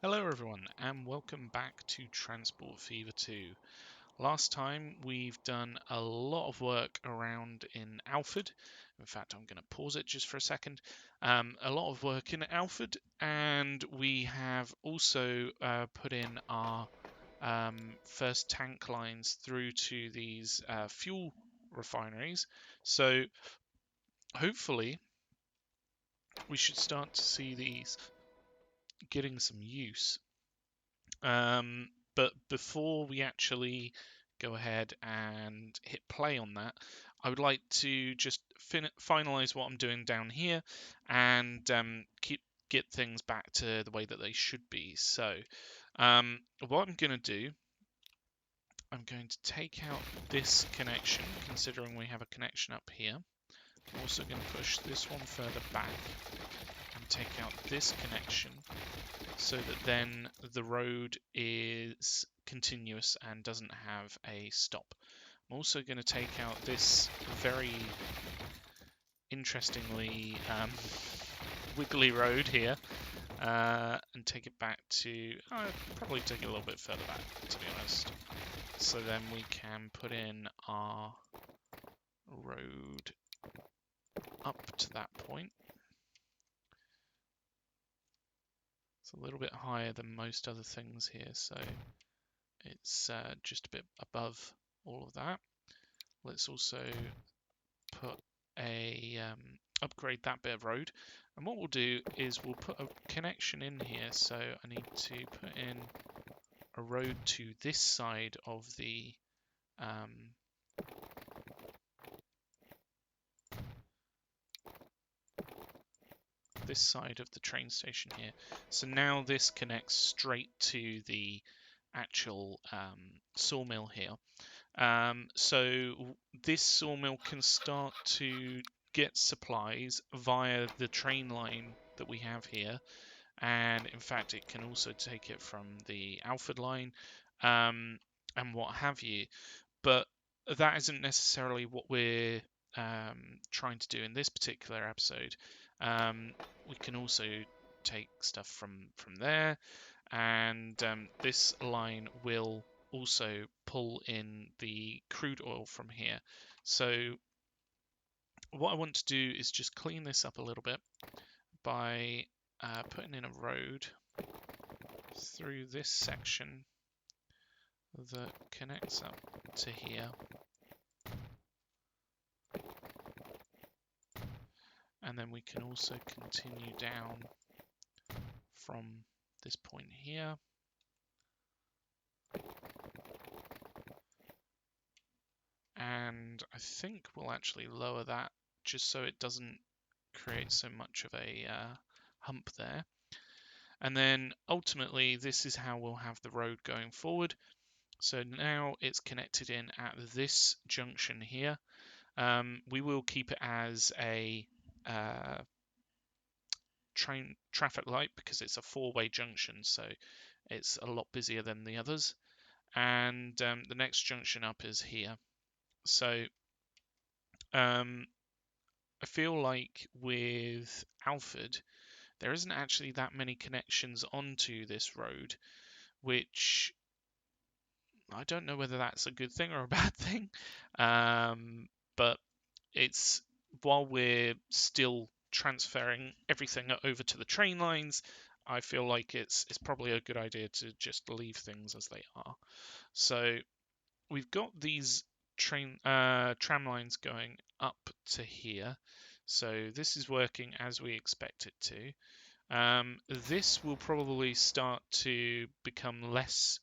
Hello everyone and welcome back to Transport Fever 2. Last time we've done a lot of work around in Alford. In fact, I'm going to pause it just for a second. A lot of work in Alford, and we have also put in our first tank lines through to these fuel refineries. So hopefully we should start to see these getting some use. But before we actually go ahead and hit play on that, I would like to just finalize what I'm doing down here and get things back to the way that they should be. So what I'm going to do, I'm going to take out this connection, considering we have a connection up here. I'm also going to push this one further back and take out this connection so that then the road is continuous and doesn't have a stop. I'm also going to take out this very interestingly wiggly road here and take it back to, probably take it a little bit further back, to be honest. So then we can put in our road up to that point. It's a little bit higher than most other things here, so it's just a bit above all of that. Let's also put a upgrade that bit of road, and what we'll do is we'll put a connection in here. So I need to put in a road to this side of the train station here. So now this connects straight to the actual sawmill here. So this sawmill can start to get supplies via the train line that we have here, and in fact it can also take it from the Alford line and what have you, but that isn't necessarily what we're trying to do in this particular episode. We can also take stuff from there, and this line will also pull in the crude oil from here. So what I want to do is just clean this up a little bit by putting in a road through this section that connects up to here. And then we can also continue down from this point here. And I think we'll actually lower that just so it doesn't create so much of a hump there. And then ultimately this is how we'll have the road going forward. So now it's connected in at this junction here. We will keep it as a train traffic light because it's a four-way junction, so it's a lot busier than the others. And the next junction up is here. So I feel like with Alford, there isn't actually that many connections onto this road, which I don't know whether that's a good thing or a bad thing. But it's, while we're still transferring everything over to the train lines, I feel like it's probably a good idea to just leave things as they are. So we've got these tram lines going up to here. So this is working as we expect it to. This will probably start to become less.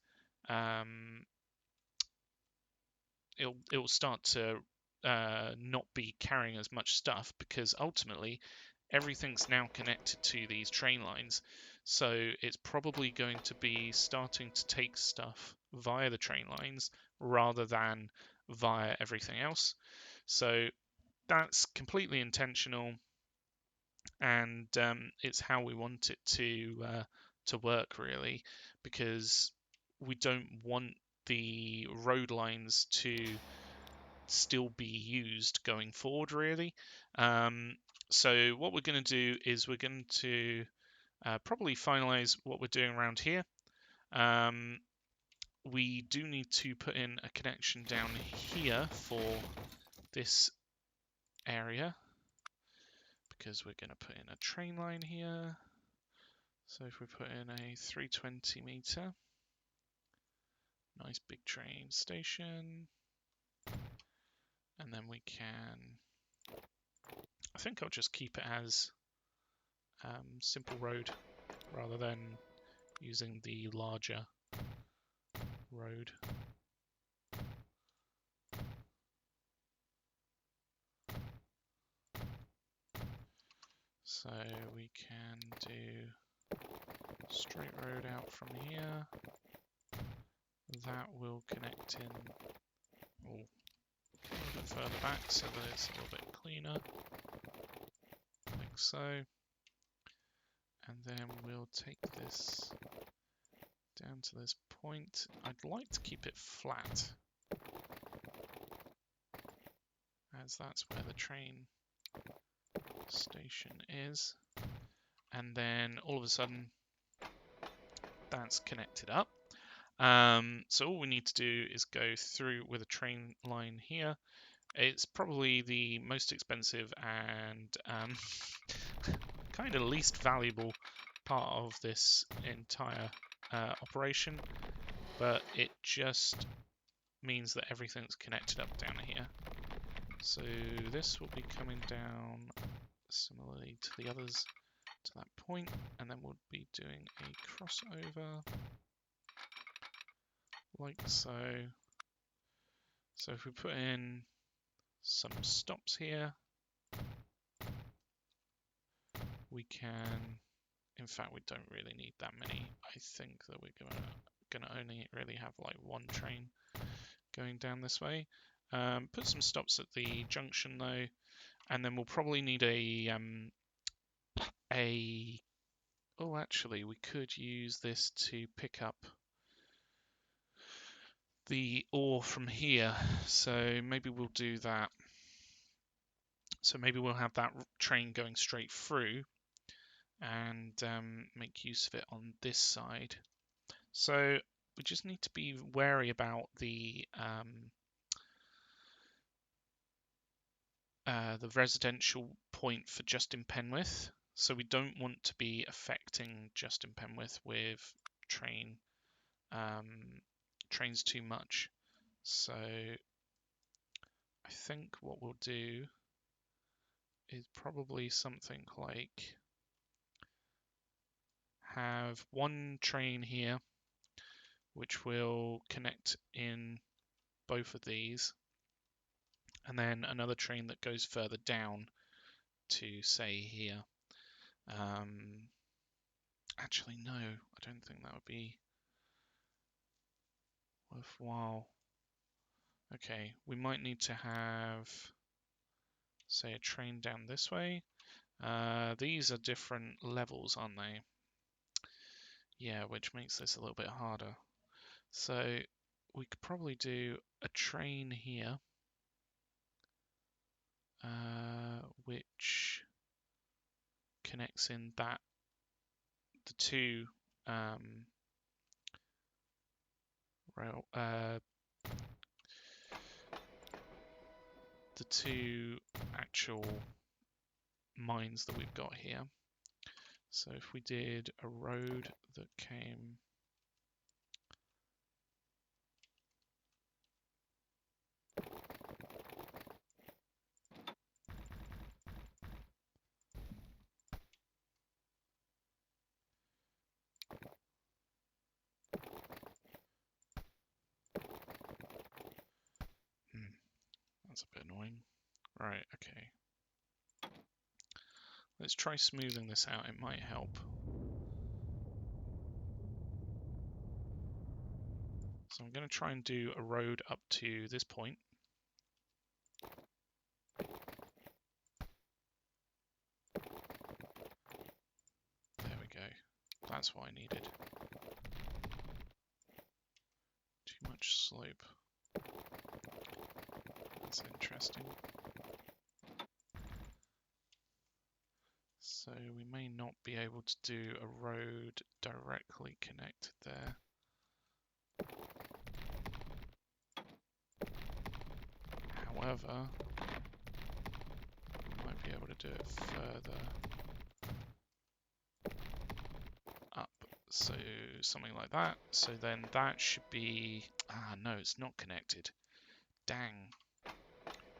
It'll start to not be carrying as much stuff because ultimately everything's now connected to these train lines. So it's probably going to be starting to take stuff via the train lines rather than via everything else. So that's completely intentional, and it's how we want it to work really, because we don't want the road lines to still be used going forward really. So what we're going to do is we're going to probably finalise what we're doing around here. We do need to put in a connection down here for this area, because we're going to put in a train line here. So if we put in a 320 metre, nice big train station, and then we can, I think I'll just keep it as simple road rather than using the larger road. So we can do straight road out from here. That will connect in a little bit further back so that it's a little bit cleaner, like so. And then we'll take this down to this point. I'd like to keep it flat, as that's where the train station is. And then all of a sudden, that's connected up. So all we need to do is go through with a train line here. It's probably the most expensive and kind of least valuable part of this entire operation, but it just means that everything's connected up down here. So this will be coming down similarly to the others to that point, and then we'll be doing a crossover like so. So if we put in some stops here, we can, in fact we don't really need that many. I think that we're gonna only really have like one train going down this way. Put some stops at the junction though, and then we'll probably need oh, actually we could use this to pick up the ore from here, so maybe we'll do that. So maybe we'll have that train going straight through and make use of it on this side. So we just need to be wary about the residential point for Justin Penwith. So we don't want to be affecting Justin Penwith with trains too much. So I think what we'll do is probably something like have one train here which will connect in both of these, and then another train that goes further down to say here. Actually no, I don't think that would be worthwhile. Okay, we might need to have, say, a train down this way. These are different levels, aren't they? Yeah, which makes this a little bit harder. So we could probably do a train here, which connects in the two the two actual mines that we've got here. So if we did a road that came that's a bit annoying. Right, okay. Let's try smoothing this out, it might help. So I'm going to try and do a road up to this point. There we go. That's what I needed. Too much slope. That's interesting. So So we may not be able to do a road directly connected there. However, we might be able to do it further up. So something like that. So then that should be... no, it's not connected. Dang.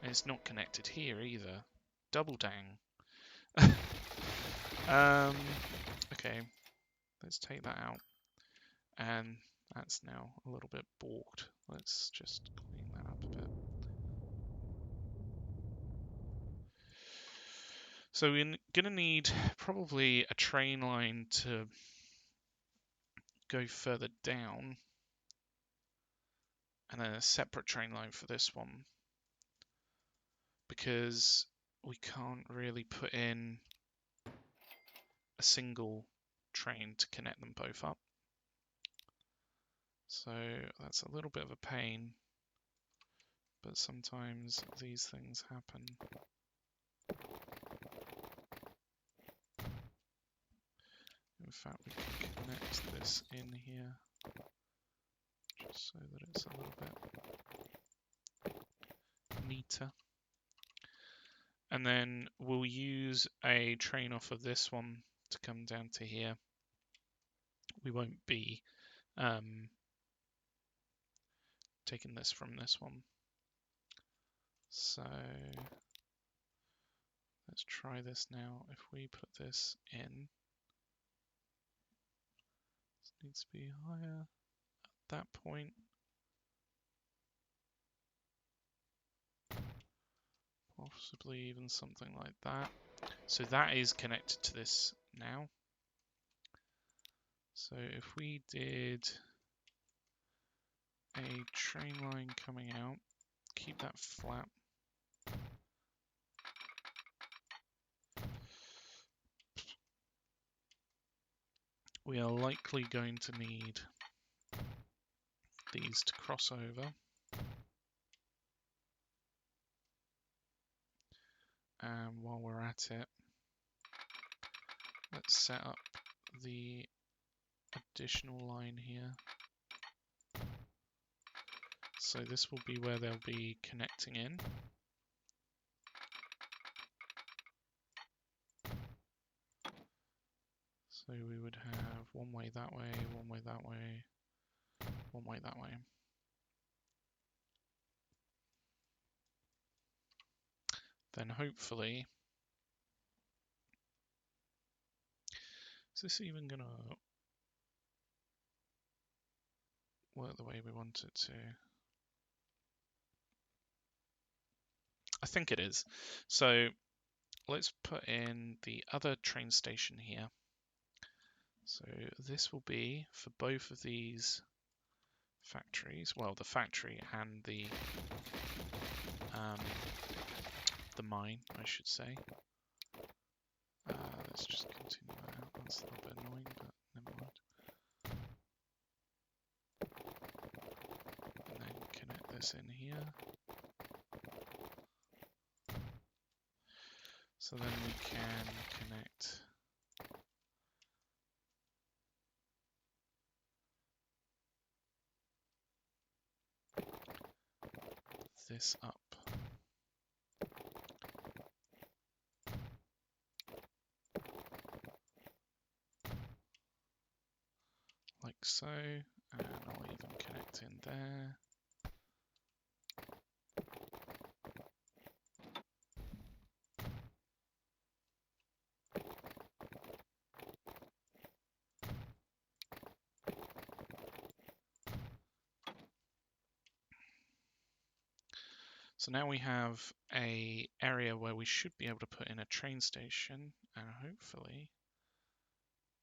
And it's not connected here either. Double dang. Okay, let's take that out. And that's now a little bit balked. Let's just clean that up a bit. So we're going to need probably a train line to go further down, and then a separate train line for this one, because we can't really put in a single train to connect them both up. So that's a little bit of a pain, but sometimes these things happen. In fact, we can connect this in here, just so that it's a little bit neater. And then we'll use a train off of this one to come down to here. We won't be taking this from this one. So let's try this now. If we put this in, this needs to be higher at that point. Possibly even something like that. So that is connected to this now. So if we did a train line coming out, keep that flat. We are likely going to need these to cross over. And while we're at it, let's set up the additional line here. So this will be where they'll be connecting in. So we would have one way that way, one way that way, one way that way. Then hopefully, is this even gonna work the way we want it to? I think it is. So let's put in the other train station here. So this will be for both of these factories. Well, the factory and the mine, I should say. Let's just continue that out. That's a little bit annoying, but never mind. And then connect this in here. So then we can connect this up. Like so, and I'll even connect in there. So now we have an area where we should be able to put in a train station, and hopefully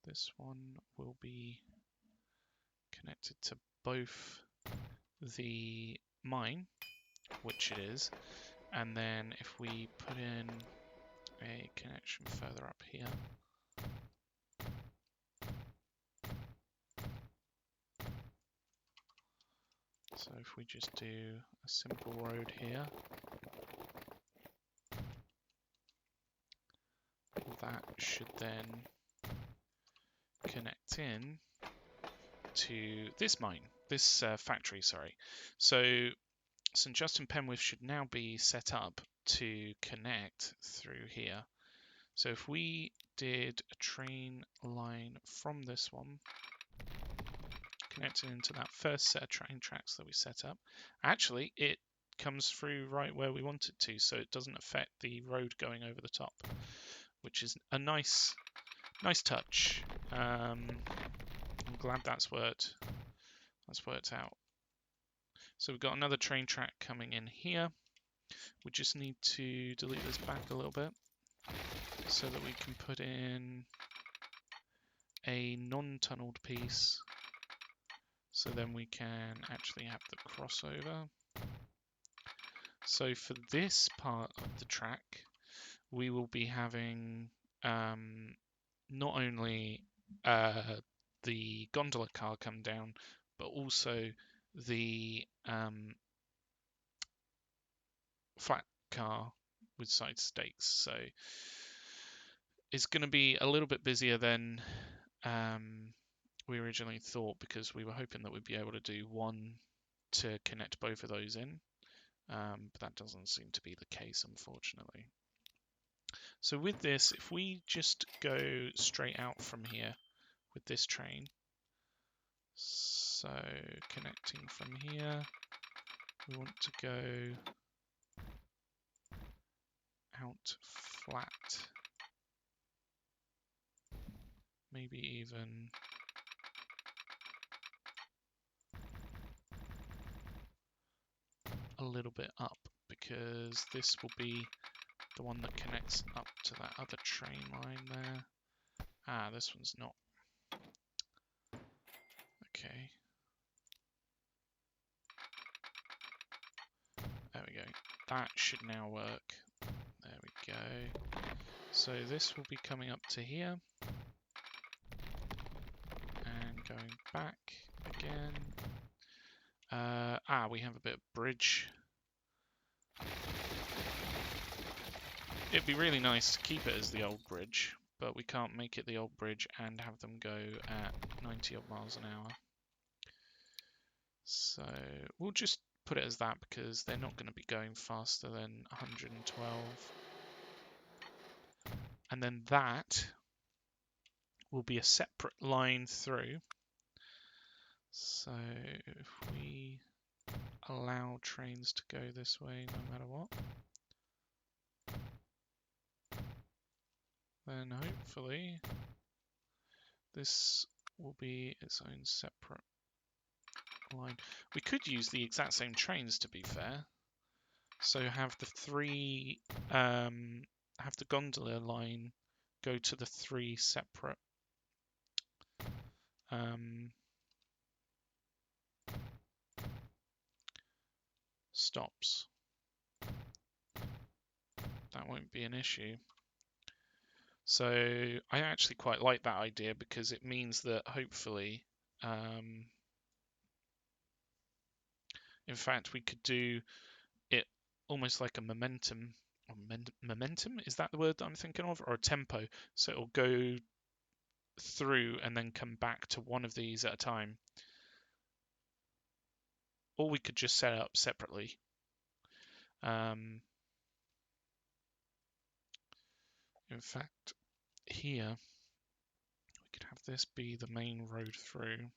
this one will be connected to both the mine, which it is, and then if we put in a connection further up here, so if we just do a simple road here, that should then connect in to this factory, sorry. So St Justin Penwith should now be set up to connect through here. So if we did a train line from this one, connecting into that first set of train tracks that we set up, actually it comes through right where we want it to, so it doesn't affect the road going over the top, which is a nice touch. I'm glad that's worked out. So we've got another train track coming in here. We just need to delete this back a little bit so that we can put in a non-tunneled piece, so then we can actually have the crossover. So for this part of the track, we will be having not only the gondola car come down, but also the flat car with side stakes. So it's going to be a little bit busier than we originally thought, because we were hoping that we'd be able to do one to connect both of those in, but that doesn't seem to be the case, unfortunately. So with this, if we just go straight out from here with this train, so connecting from here, we want to go out flat, maybe even a little bit up, because this will be the one that connects up to that other train line there. Ah, this one's not. Okay. There we go. That should now work. There we go. So this will be coming up to here and going back again. We have a bit of bridge. It'd be really nice to keep it as the old bridge, but we can't make it the old bridge and have them go at 90 odd miles an hour. So we'll just put it as that, because they're not going to be going faster than 112. And then that will be a separate line through. So if we allow trains to go this way no matter what, then hopefully this will be its own separate line. We could use the exact same trains, to be fair. So have the have the gondola line go to the 3 separate stops. That won't be an issue. So I actually quite like that idea, because it means that hopefully, in fact, we could do it almost like a momentum. Momentum, is that the word that I'm thinking of? Or a tempo. So it'll go through and then come back to one of these at a time. Or we could just set it up separately. In fact, here we could have this be the main road through.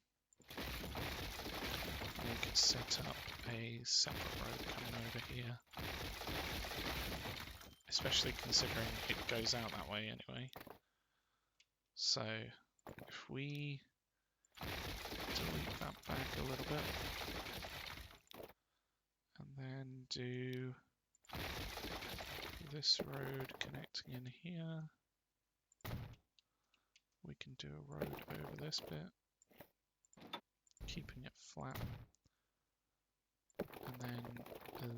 And we could set up a separate road coming over here. Especially considering it goes out that way anyway. So if we delete that back a little bit, and then do this road connecting in here, we can do a road over this bit, keeping it flat, and then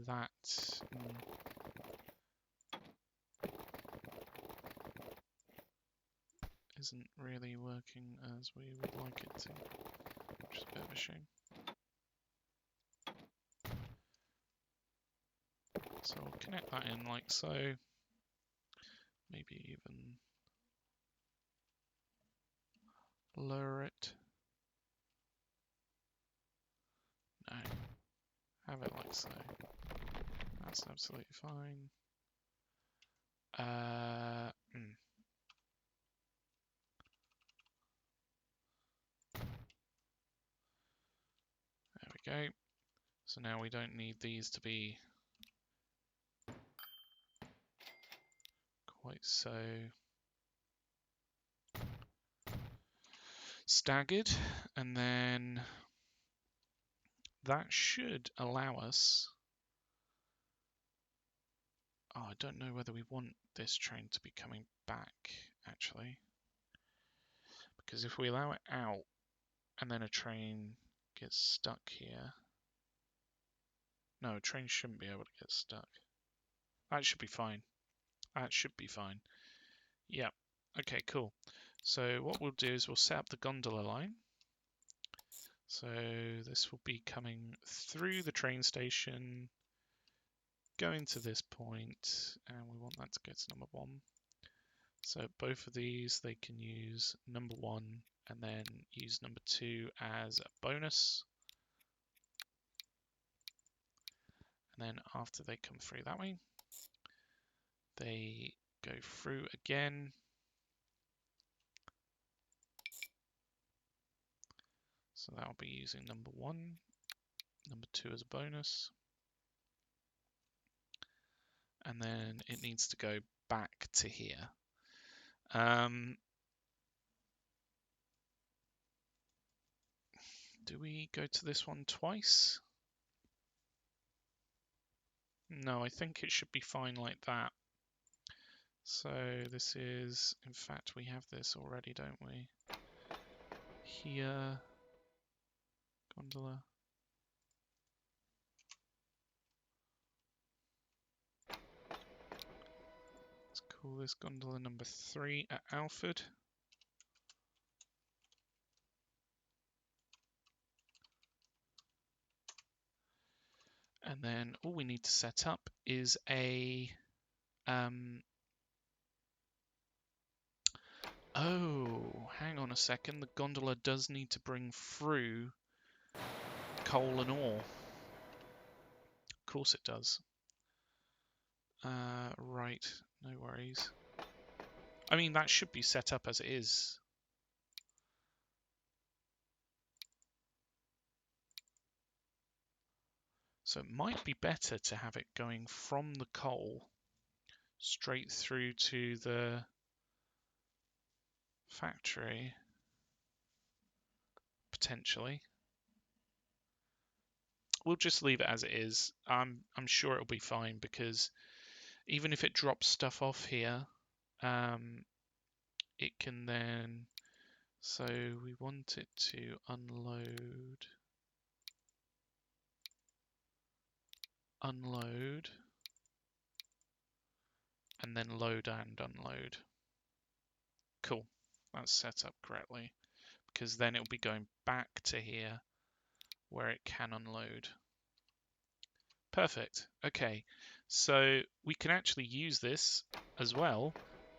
that isn't really working as we would like it to, which is a bit of a shame. So I'll connect that in like so, maybe even Lower it. No. Have it like so. That's absolutely fine. There we go. So now we don't need these to be quite so staggered, and then that should allow us. Oh, I don't know whether we want this train to be coming back, actually. Because if we allow it out and then a train gets stuck here. No, a train shouldn't be able to get stuck. That should be fine. That should be fine. Yeah. Okay, cool. So what we'll do is we'll set up the gondola line. So this will be coming through the train station, going to this point, and we want that to go to number 1. So both of these, they can use number 1 and then use number 2 as a bonus. And then after they come through that way, they go through again. So that'll be using number 1, number 2 as a bonus. And then it needs to go back to here. Do we go to this one twice? No, I think it should be fine like that. So this is, in fact, we have this already, don't we? Here, gondola. Let's call this gondola number 3 at Alford. And then all we need to set up is a oh, hang on a second. The gondola does need to bring through coal and ore. Of course it does. Right, no worries. I mean, that should be set up as it is. So it might be better to have it going from the coal straight through to the factory, potentially. We'll just leave it as it is. I'm sure it'll be fine, because even if it drops stuff off here, it can then. So we want it to unload, and then load and unload. Cool, that's set up correctly, because then it'll be going back to here where it can unload. Perfect. Okay, so we can actually use this as well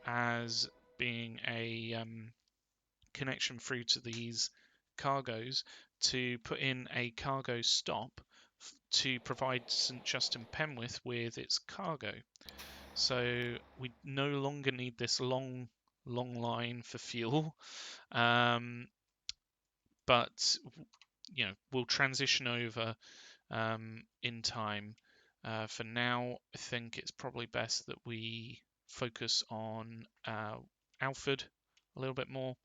as being a connection through to these cargoes to put in a cargo stop to provide St Justin Penwith with its cargo. So we no longer need this long line for fuel, but we'll transition over in time. For now, I think it's probably best that we focus on Alford a little bit more.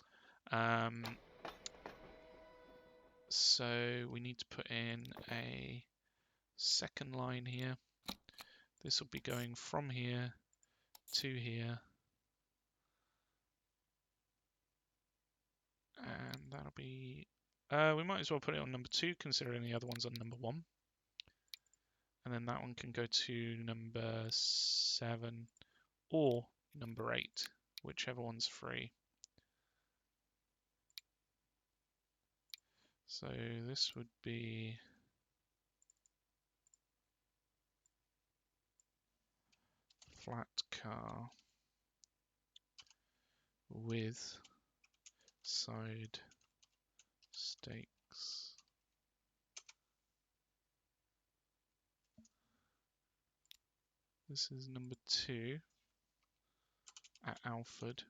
So we need to put in a second line here. This will be going from here to here. And that'll be... we might as well put it on number 2, considering the other one's on number 1. And then that one can go to number 7 or number 8, whichever one's free. So this would be flat car with side stakes. This is number 2 at Alford.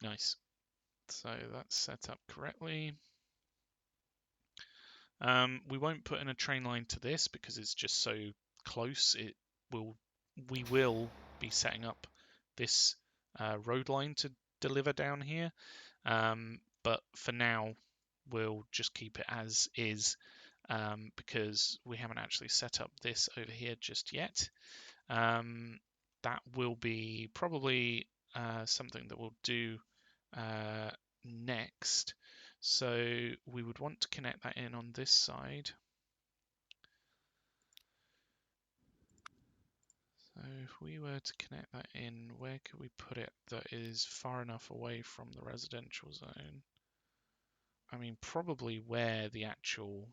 Nice. So that's set up correctly. We won't put in a train line to this because it's just so close. We will be setting up this road line to deliver down here. But for now, we'll just keep it as is because we haven't actually set up this over here just yet. That will be probably something that we'll do next. So we would want to connect that in on this side. So if we were to connect that in, where could we put it that is far enough away from the residential zone? I mean, probably where the actual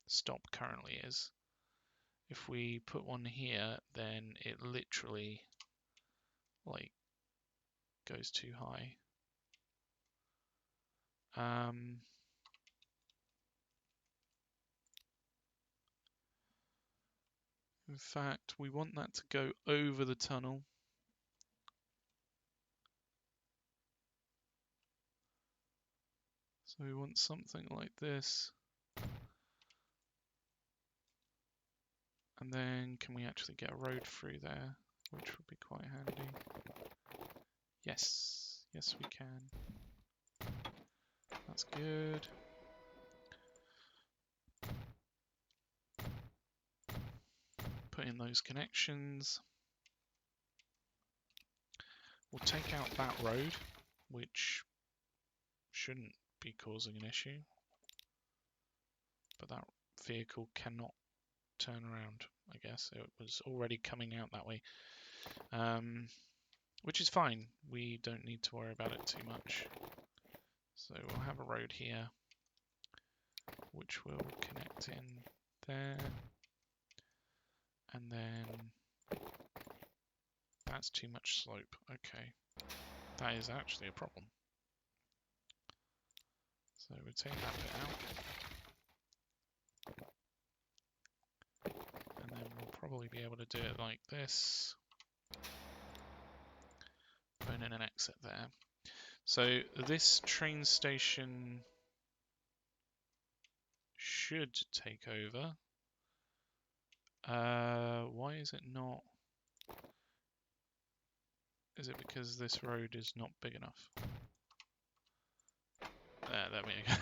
stop currently is. If we put one here, then it literally like goes too high. In fact, we want that to go over the tunnel. So we want something like this. And then can we actually get a road through there, which would be quite handy. Yes, yes we can. That's good. Put in those connections. We'll take out that road, which shouldn't be causing an issue. But that vehicle cannot turn around, I guess. It was already coming out that way. Which is fine. We don't need to worry about it too much. So we'll have a road here, which will connect in there. And then that's too much slope. Okay, that is actually a problem. So we'll take that bit out. And then we'll probably be able to do it like this. Put in an exit there. So this train station should take over. Why is it not? Is it because this road is not big enough? There we go.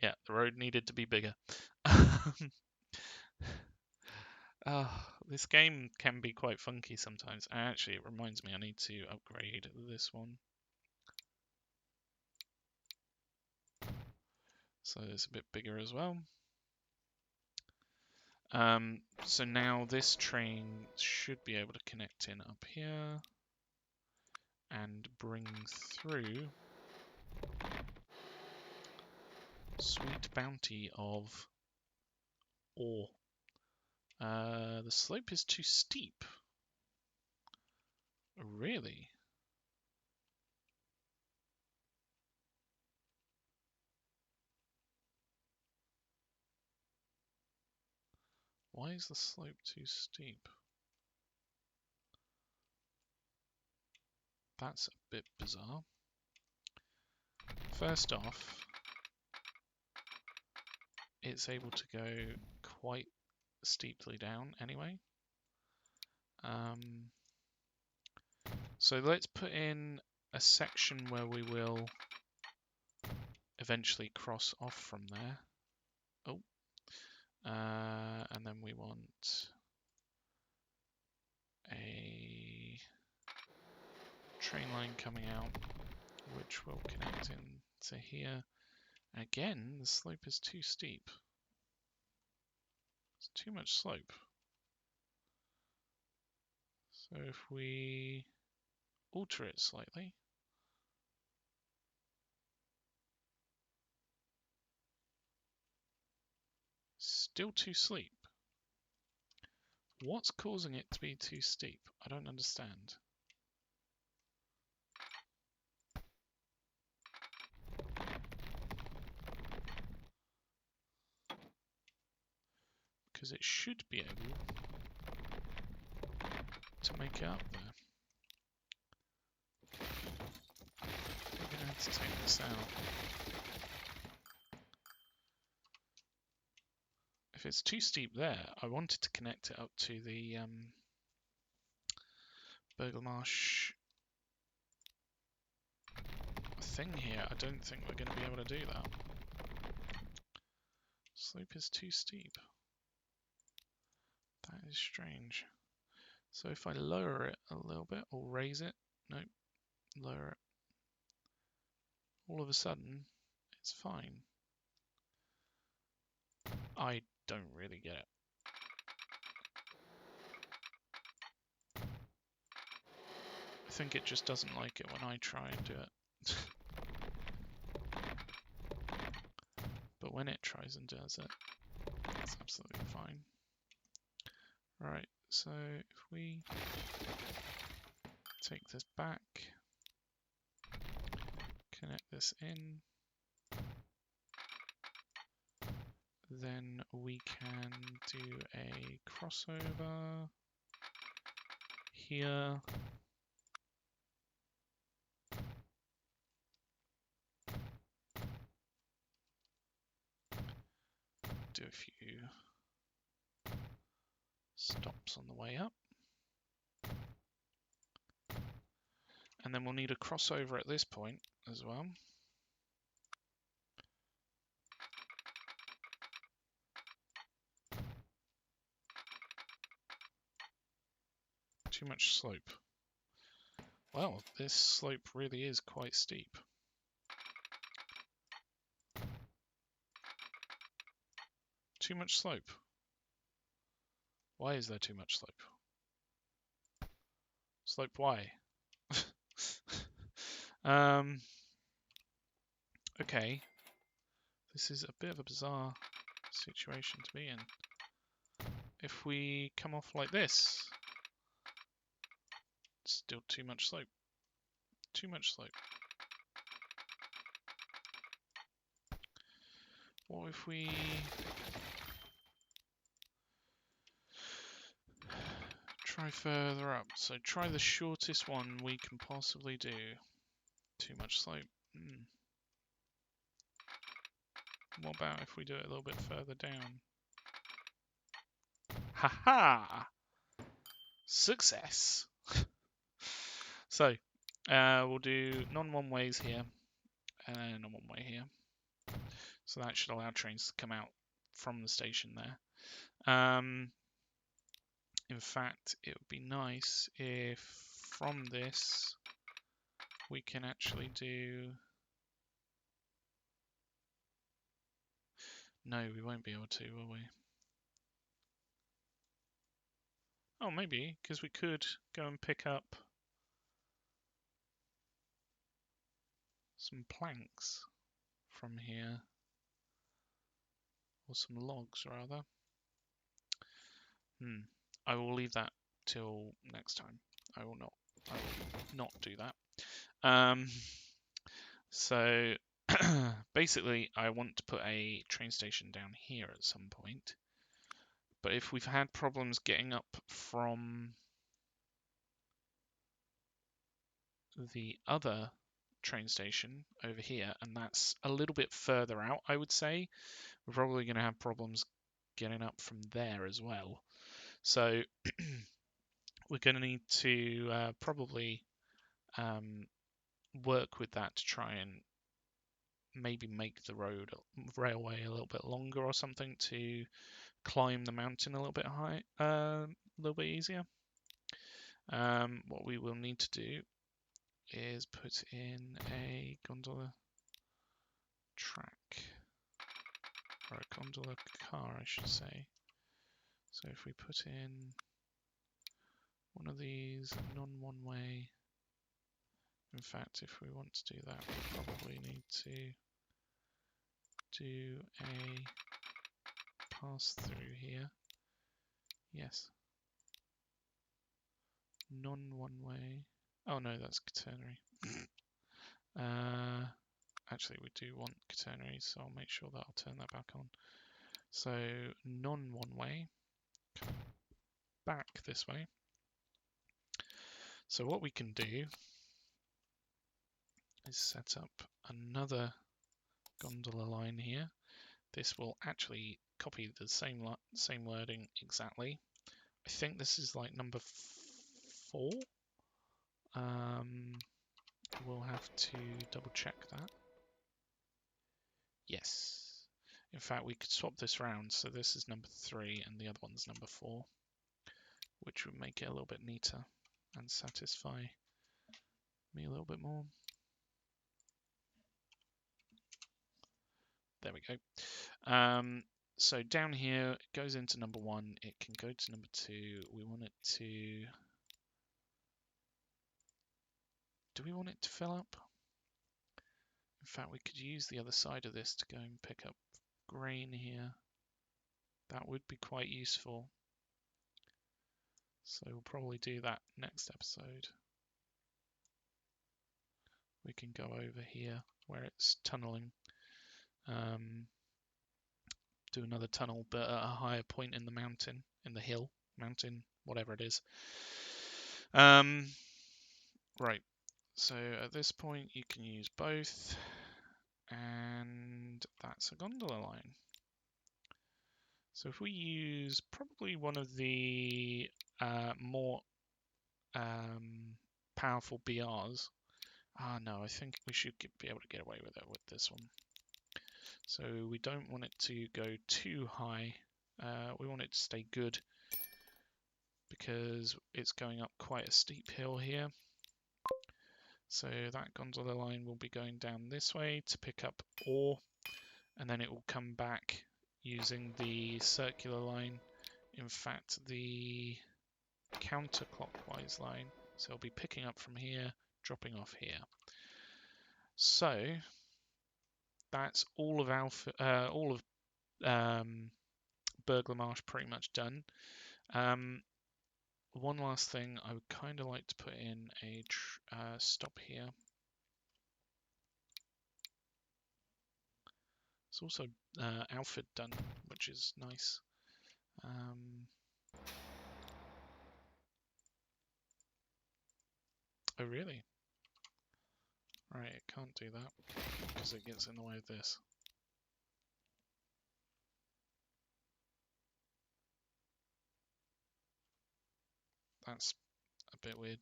Yeah, the road needed to be bigger. This game can be quite funky sometimes. Actually, it reminds me I need to upgrade this one. So it's a bit bigger as well. So now this train should be able to connect in up here and bring through sweet bounty of ore. The slope is too steep. Really? Why is the slope too steep? That's a bit bizarre. First off, it's able to go quite steeply down anyway. So let's put in a section where we will eventually cross off from there. Oh, and then we want a train line coming out, which will connect in to here. Again, the slope is too steep. It's too much slope. So if we alter it slightly, still too steep. What's causing it to be too steep? I don't understand. Because it should be able to make it up there. We're going to have to take this out. If it's too steep there, I wanted to connect it up to the Burgh-Le-Marsh thing here. I don't think we're going to be able to do that. Slope is too steep. That is strange. So if I lower it a little bit or raise it, nope, lower it. All of a sudden, it's fine. I don't really get it. I think it just doesn't like it when I try and do it. But when it tries and does it, it's absolutely fine. Right, so if we take this back, connect this in, then we can do a crossover here. Do a few stops on the way up. And then we'll need a crossover at this point as well. Too much slope. Well, this slope really is quite steep. Too much slope. Why is there too much slope? Slope why? Okay. This is a bit of a bizarre situation to be in. If we come off like this, still too much slope. Too much slope. What if we try further up? So try the shortest one we can possibly do. Too much slope. What about if we do it a little bit further down? Haha! Success! So, we'll do non-one ways here, and non-one way here. So that should allow trains to come out from the station there. In fact, it would be nice if from this we can actually do... No, we won't be able to, will we? Oh, maybe, because we could go and pick up some planks from here. Or some logs, rather. I will leave that till next time. I will not do that. So basically, I want to put a train station down here at some point. But if we've had problems getting up from the other train station over here, and that's a little bit further out, I would say, we're probably going to have problems getting up from there as well. So we're going to need to probably work with that to try and maybe make the railway a little bit longer or something to climb the mountain a little bit high, a little bit easier. What we will need to do is put in a gondola track, or a gondola car, I should say. So if we put in one of these non-one way, in fact, if we want to do that, we probably need to do a pass through here. Yes. Non-one-way. Oh no, that's quaternary. Actually, we do want quaternary, so I'll make sure that I'll turn that back on. So non-one-way, back this way. So what we can do is set up another gondola line here. This will actually copy the same wording exactly. I think this is like number 4. We'll have to double check that. Yes. In fact, we could swap this round. So this is number 3 and the other one's number 4, which would make it a little bit neater and satisfy me a little bit more. There we go. So down here, it goes into number 1. It can go to number 2. We want it to... Do we want it to fill up? In fact, we could use the other side of this to go and pick up grain here. That would be quite useful. So we'll probably do that next episode. We can go over here where it's tunneling. Do another tunnel, but at a higher point in the mountain, in the hill, mountain, whatever it is. Right. So at this point, you can use both. And that's a gondola line. So if we use probably one of the more powerful BRs, no, I think we should be able to get away with it with this one. So we don't want it to go too high. We want it to stay good because it's going up quite a steep hill here. So that gondola line will be going down this way to pick up ore, and then it will come back using the circular line. In fact, the counterclockwise line. So it'll be picking up from here, dropping off here. So that's all of Burgh-Le-Marsh pretty much done. One last thing, I would kind of like to put in a stop here. It's also Alford done, which is nice. Oh really? Right, it can't do that because it gets in the way of this. That's a bit weird.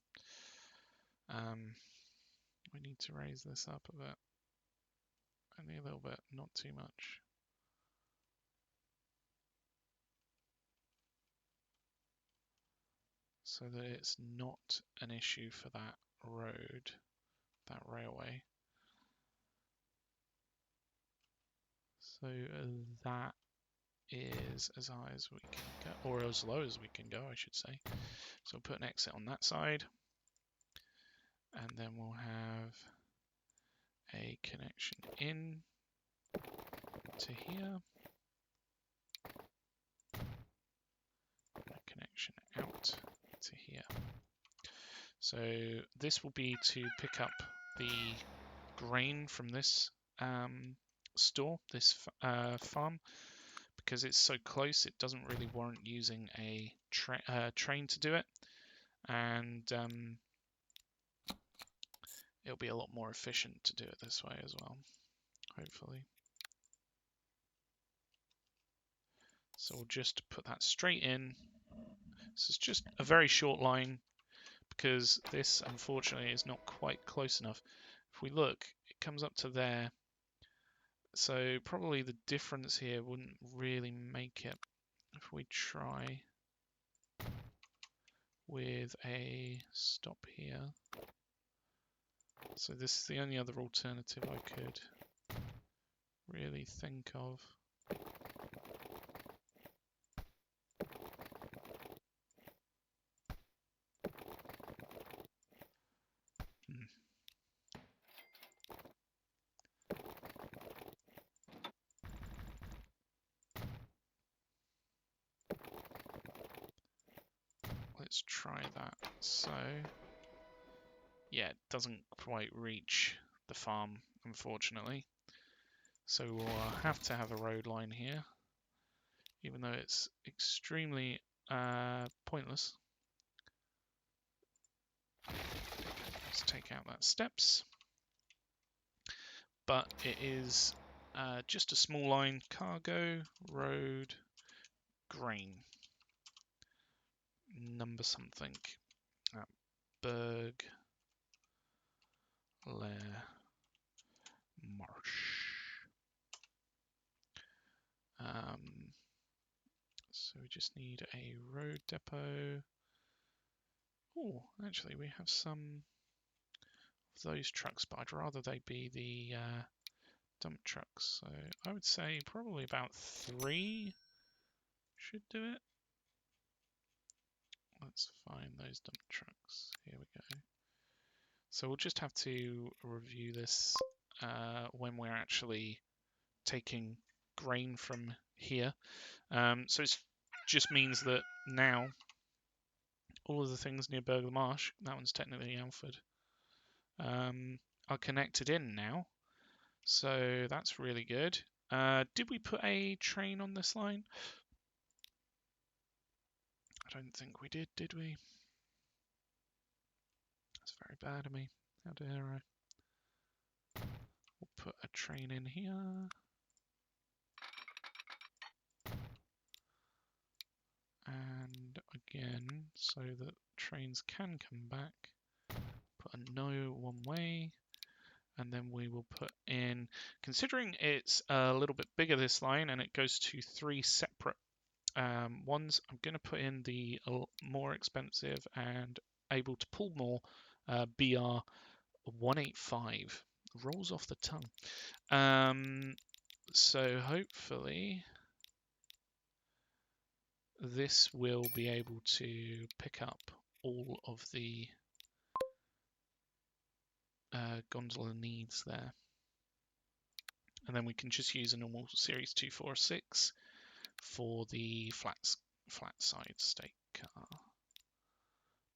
We need to raise this up a bit. Only a little bit, not too much. So that it's not an issue for that road, that railway. So that is as high as we can go, or as low as we can go, I should say. So we'll put an exit on that side, and then we'll have a connection in to here, a connection out to here. So this will be to pick up the grain from this store, this farm. Because it's so close, it doesn't really warrant using a train to do it, and it'll be a lot more efficient to do it this way as well, hopefully. So we'll just put that straight in. This is just a very short line because this, unfortunately, is not quite close enough. If we look, it comes up to there. So probably the difference here wouldn't really make it. If we try with a stop here. So this is the only other alternative I could really think of. let's try that. So, yeah, it doesn't quite reach the farm, unfortunately. So we'll have to have a road line here, even though it's extremely pointless. Let's take out that steps. But it is just a small line: cargo, road, grain. Number something at Burgh-Le-Marshes. So we just need a road depot. Oh, actually, we have some of those trucks, but I'd rather they be the dump trucks. So I would say probably about 3 should do it. Let's find those dump trucks. Here we go. So we'll just have to review this when we're actually taking grain from here. So it just means that now all of the things near Burgh-Le-Marsh, that one's technically Alford, are connected in now. So that's really good. Did we put a train on this line? I don't think we did we? That's very bad of me. How dare I? We'll put a train in here. And again, so that trains can come back, put a no one way, and then we will put in, considering it's a little bit bigger this line and it goes to 3 separate ones, I'm going to put in the more expensive and able to pull more BR 185. Rolls off the tongue. So hopefully this will be able to pick up all of the gondola needs there. And then we can just use a normal Series 246 for the flat side stake car,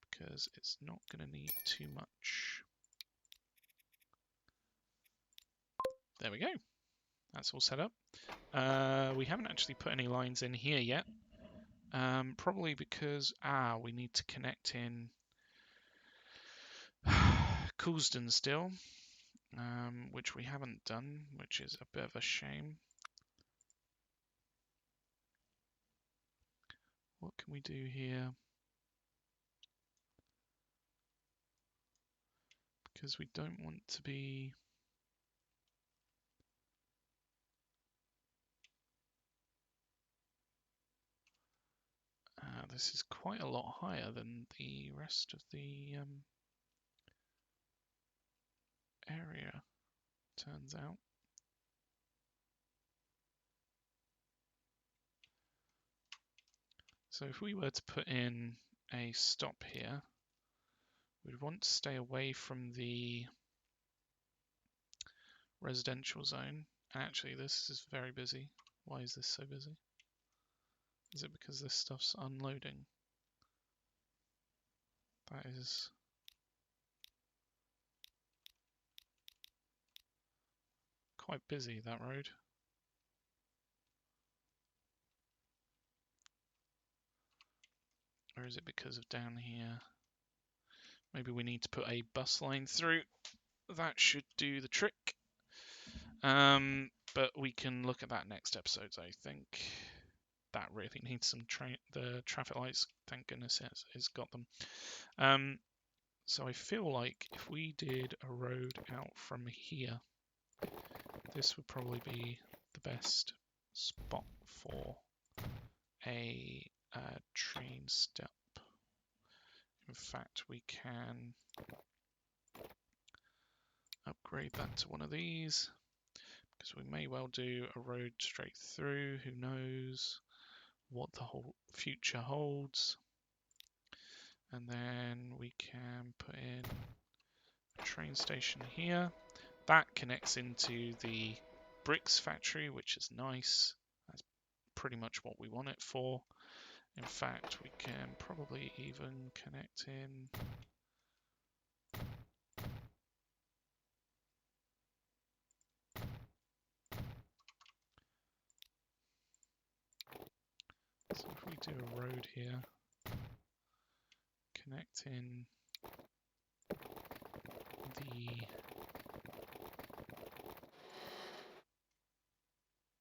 because it's not going to need too much. There we go. That's all set up. We haven't actually put any lines in here yet. Probably because we need to connect in Coulsdon still, which we haven't done, which is a bit of a shame. What can we do here? Because we don't want to be... this is quite a lot higher than the rest of the area, turns out. So if we were to put in a stop here, we'd want to stay away from the residential zone. Actually, this is very busy. Why is this so busy? Is it because this stuff's unloading? That is quite busy, that road. Or is it because of down here? Maybe we need to put a bus line through. That should do the trick. But we can look at that next episode, I think. That really needs some the traffic lights, thank goodness it's got them. So I feel like if we did a road out from here, this would probably be the best spot for a train stop. In fact, we can upgrade that to one of these, because we may well do a road straight through. Who knows what the whole future holds. And then we can put in a train station here. That connects into the bricks factory, which is nice. That's pretty much what we want it for. In fact, we can probably even connect in. So if we do a road here, connect in the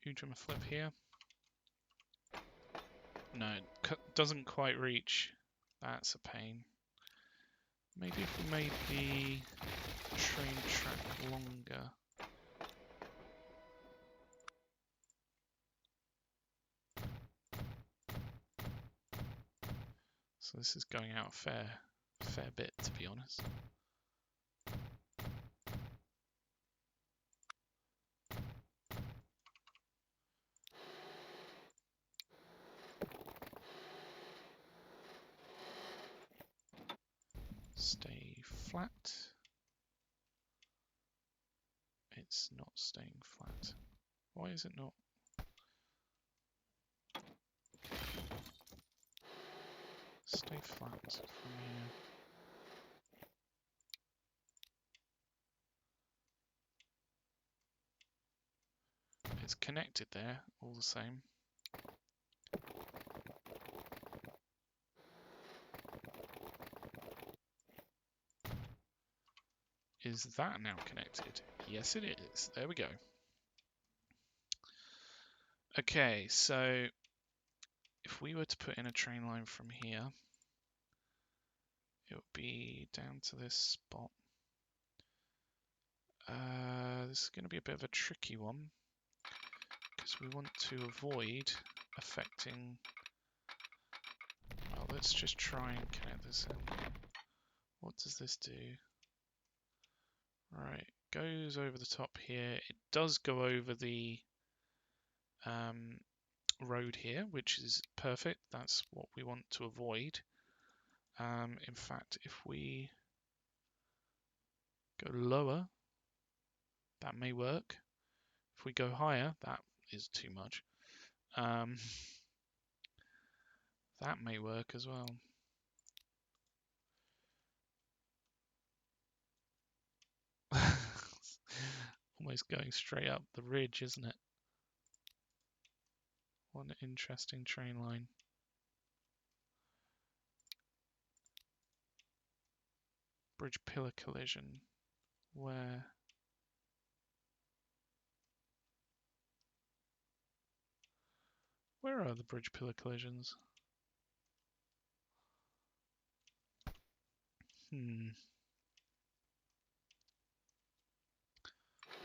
Ujima flip here. No, it doesn't quite reach. That's a pain. Maybe if we made the train track longer. So this is going out a fair bit, to be honest. Stay flat. It's not staying flat. Why is it not? Stay flat from here. It's connected there, all the same. Is that now connected? Yes, it is. There we go. Okay, so if we were to put in a train line from here, it would be down to this spot. This is going to be a bit of a tricky one because we want to avoid affecting. Well, let's just try and connect this in. What does this do? Right, goes over the top here. It does go over the road here, which is perfect. That's what we want to avoid. In fact, if we go lower, that may work. If we go higher, that is too much. That may work as well. Almost going straight up the ridge, isn't it? What an interesting train line. Bridge pillar collision. Where are the bridge pillar collisions?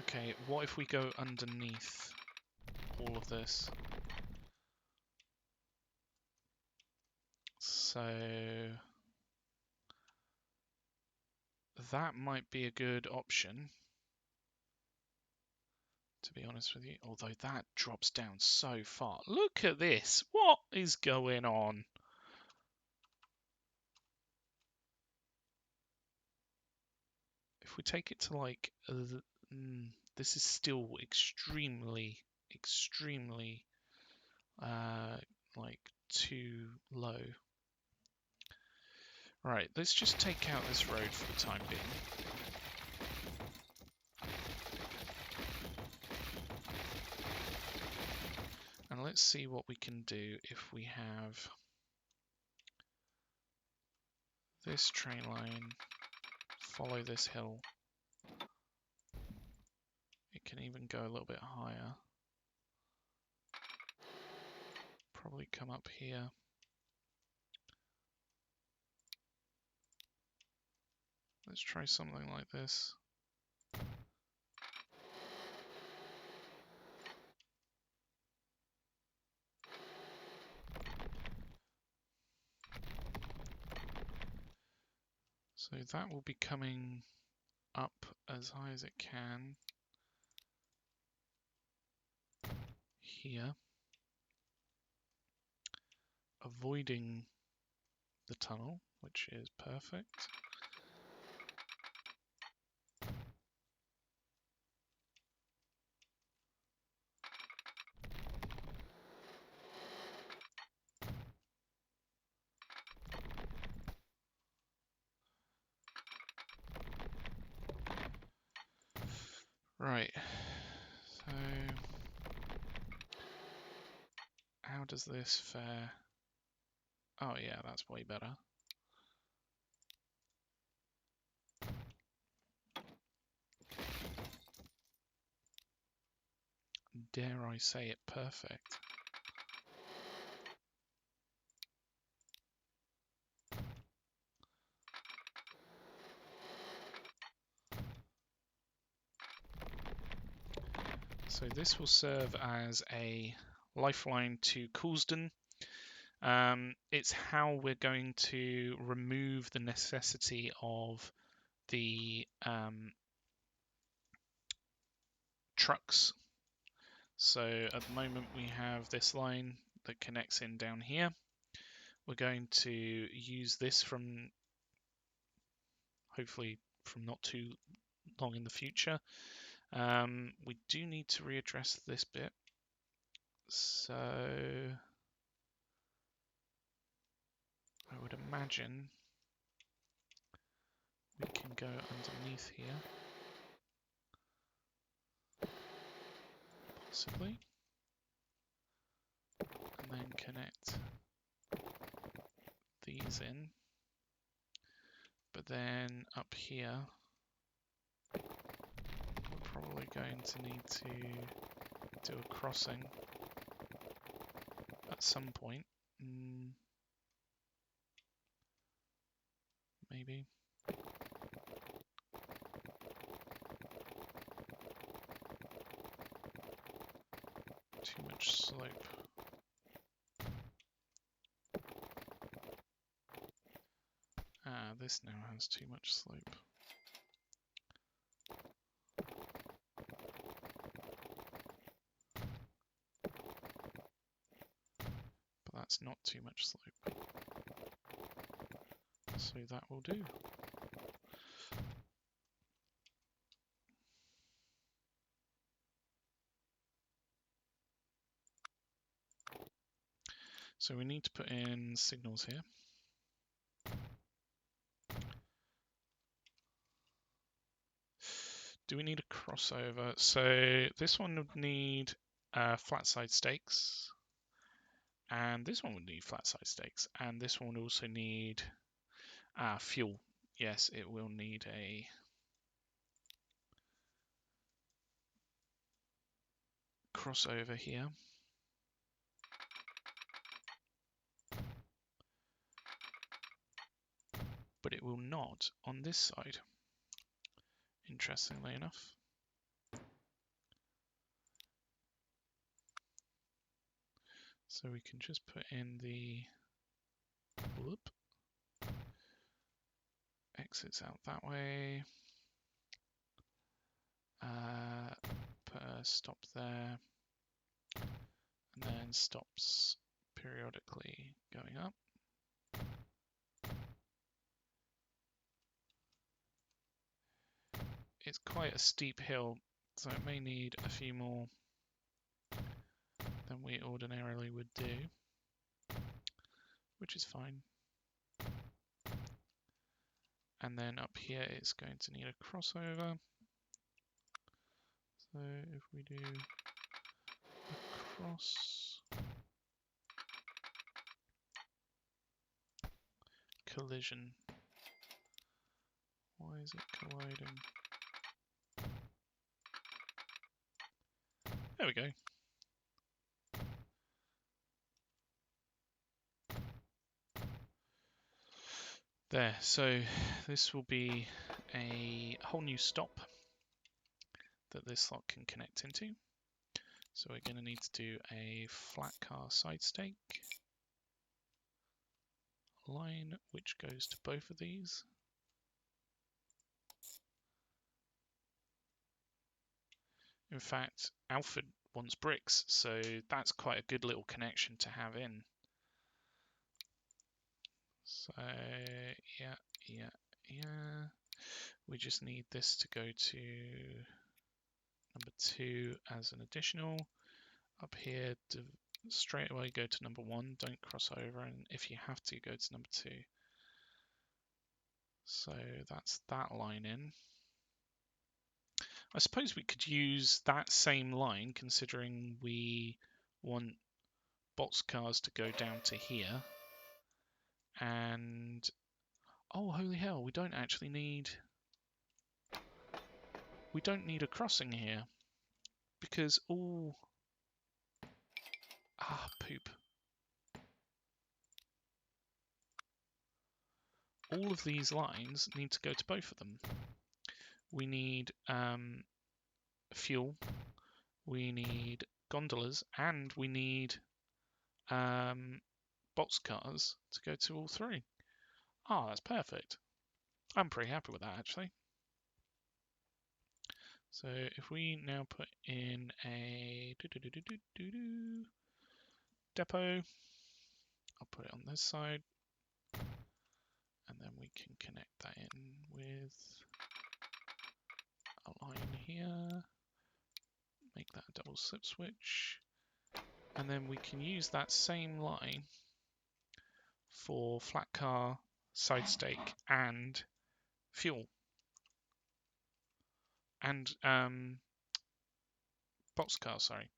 Okay, what if we go underneath all of this? So that might be a good option, to be honest with you, although that drops down so far. Look at this. What is going on? If we take it to like, this is still extremely, like too low. Right, let's just take out this road for the time being. And let's see what we can do if we have this train line follow this hill. It can even go a little bit higher. Probably come up here. Let's try something like this. So that will be coming up as high as it can here, avoiding the tunnel, which is perfect. Right, so how does this fare? Oh yeah, that's way better. Dare I say it, perfect. So this will serve as a lifeline to Coulsdon. It's how we're going to remove the necessity of the trucks. So at the moment we have this line that connects in down here. We're going to use this from, hopefully from not too long in the future. We do need to readdress this bit. So I would imagine we can go underneath here, possibly, and then connect these in. But then up here, we're probably going to need to do a crossing at some point. Maybe. Too much slope. Ah, this now has too much slope. But that's not too much slope. So that will do. So we need to put in signals here. Do we need a crossover? So this one would need flat side stakes, and this one would need flat side stakes, and this one would also need fuel. Yes, it will need a crossover here. But it will not on this side, interestingly enough. So we can just put in the exits out that way. Put a stop there, and then stops periodically going up. It's quite a steep hill, so it may need a few more than we ordinarily would do, which is fine. And then up here it's going to need a crossover. So if we do a cross, collision. Why is it colliding? There we go. There, so this will be a whole new stop that this slot can connect into. So we're going to need to do a flat car side stake line, which goes to both of these. In fact, Alford wants bricks, so that's quite a good little connection to have in. So yeah. We just need this to go to number 2 as an additional. Up here, straight away go to number 1, don't cross over, and if you have to, go to number 2. So that's that line in. I suppose we could use that same line, considering we want boxcars to go down to here. And oh, holy hell, we don't actually need... We don't need a crossing here, because all... Ah, poop. All of these lines need to go to both of them. We need fuel, we need gondolas, and we need boxcars to go to all three. Ah, that's perfect. I'm pretty happy with that, actually. So if we now put in a depot, I'll put it on this side, and then we can connect that in with a line here, make that a double slip switch, and then we can use that same line for flat car, side stake, and fuel. And boxcar, sorry.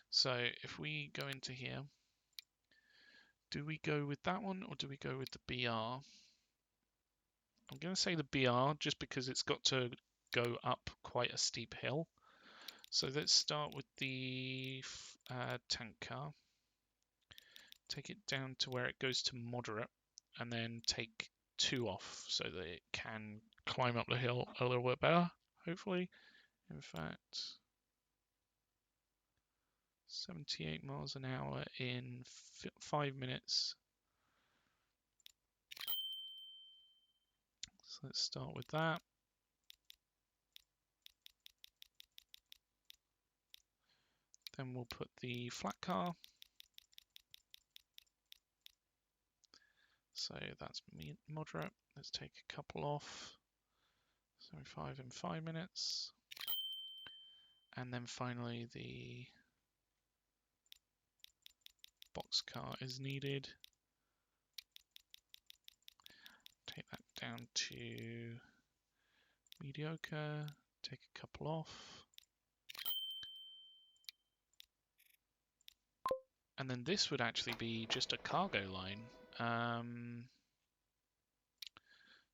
So if we go into here, do we go with that one or do we go with the BR? I'm going to say the BR just because it's got to go up quite a steep hill. So let's start with the tank car. Take it down to where it goes to moderate and then take 2 off so that it can climb up the hill a little bit better, hopefully. In fact, 78 miles an hour in 5 minutes. So let's start with that. Then we'll put the flat car. So that's moderate. Let's take a couple off. 75 in 5 minutes. And then finally the boxcar is needed. Take that down to mediocre. Take a couple off. And then this would actually be just a cargo line.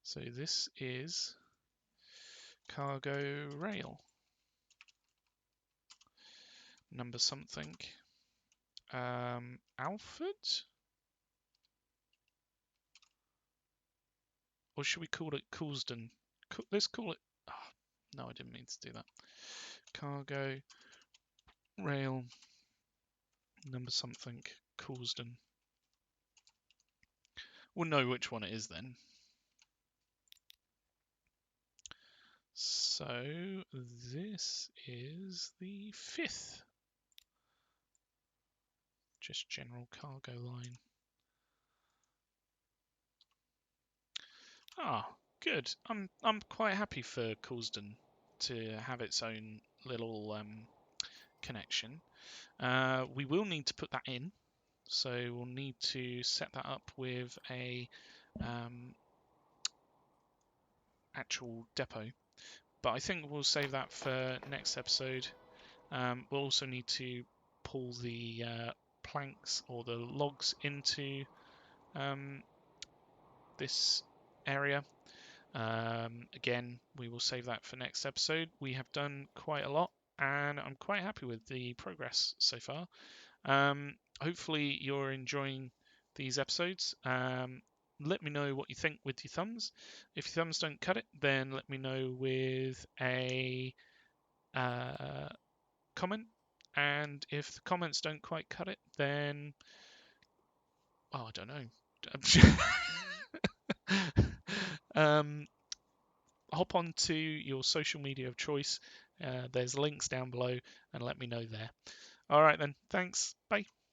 So this is cargo rail. Number something. Alfords? Or should we call it Coulsdon? Let's call it... Oh, no, I didn't mean to do that. Cargo rail number something Coulsdon. We'll know which one it is then. So this is the 5th. Just general cargo line. Ah, good. I'm quite happy for Coulsdon to have its own little connection. We will need to put that in. So we'll need to set that up with a actual depot. But I think we'll save that for next episode. We'll also need to pull the planks or the logs into this area. Again, we will save that for next episode. We have done quite a lot and I'm quite happy with the progress so far. Hopefully you're enjoying these episodes. Let me know what you think with your thumbs. If your thumbs don't cut it, then let me know with a comment. And if the comments don't quite cut it, then I don't know. Hop on to your social media of choice. There's links down below and let me know there. All right then. Thanks. Bye.